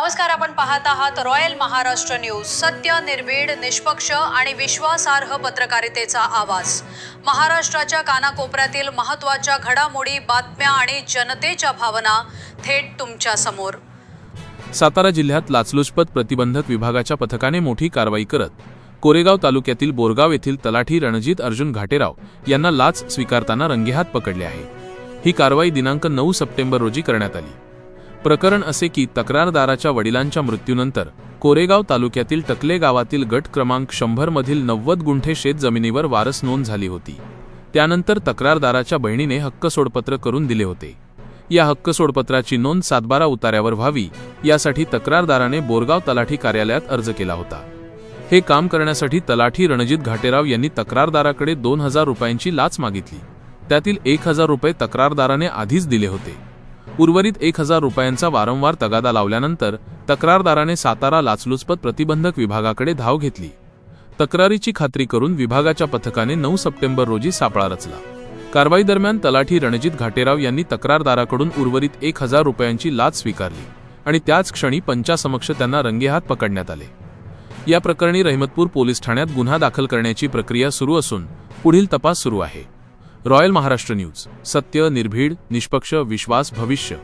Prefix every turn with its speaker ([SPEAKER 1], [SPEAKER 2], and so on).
[SPEAKER 1] नमस्कार, आपण पाहत आहात रॉयल महाराष्ट्र न्यूज। सत्य, निर्भीड, निष्पक्ष आणि विश्वासार्ह पत्रकारितेचा आवाज। महाराष्ट्राच्या कानाकोपऱ्यातील महत्त्वाच्या घडामोडी, बातम्या आणि जनतेच्या भावना थेट तुमच्या समोर।
[SPEAKER 2] सातारा जिल्ह्यात लाचलुचपत प्रतिबंधक विभागाच्या पथकाने मोठी कारवाई करत कोरेगाव तालुक्यातील बोरगाव येथील तलाठी रणजित अर्जुन घाटेराव यांना लाच स्वीकारताना रंगेहात पकडले आहे। ही कारवाई दिनांक 9 सप्टेंबर रोजी करण्यात आली। प्रकरण असे की तक्रारदाराच्या वडिलांच्या मृत्यूनंतर कोरेगाव तालुक्यातील टकले गावातील गट क्रमांक 100 मधील 90 गुंठे शेत जमिनीवर वारस नोंद झाली होती। त्यानंतर तक्रारदाराच्या बहिणीने हक्क सोडपत्र करून दिले होते। या हक्क सोडपत्राची नोंद 7/12 उतार्यावर व्हावी यासाठी तक्रारदाराने बोरगाव तलाठी कार्यालयात अर्ज केला होता। हे काम करण्यासाठी तलाठी रणजित घाटेराव यांनी तक्रारदाराकडे 2000 रुपयांची लाच मागितली। त्यातील 1000 रुपये तक्रारदाराने आधीच दिले होते। उर्वरित 1000 रुपयांचा वारंवार तगादा लावल्यानंतर तक्रारदाराने सातारा लाचलुचपत प्रतिबंधक विभागाकडे धाव घेतली। तक्रारीची खात्री करून विभागाच्या पथकाने 9 सप्टेंबर रोजी सापळा रचला। कारवाई दरम्यान तलाठी रणजित घाटेराव यांनी तक्रारदाराकडून उर्वरित 1000 रुपयांची लाच स्वीकारली आणि त्याच क्षणी पंचासमक्ष त्यांना रंगेहात पकडण्यात आले। या प्रकरणी रहिमतपूर पोलीस ठाण्यात गुन्हा दाखल करण्याची प्रक्रिया सुरू असून पुढील तपास सुरू आहे। रॉयल महाराष्ट्र न्यूज, सत्य, निर्भीड, निष्पक्ष, विश्वास, भविष्य।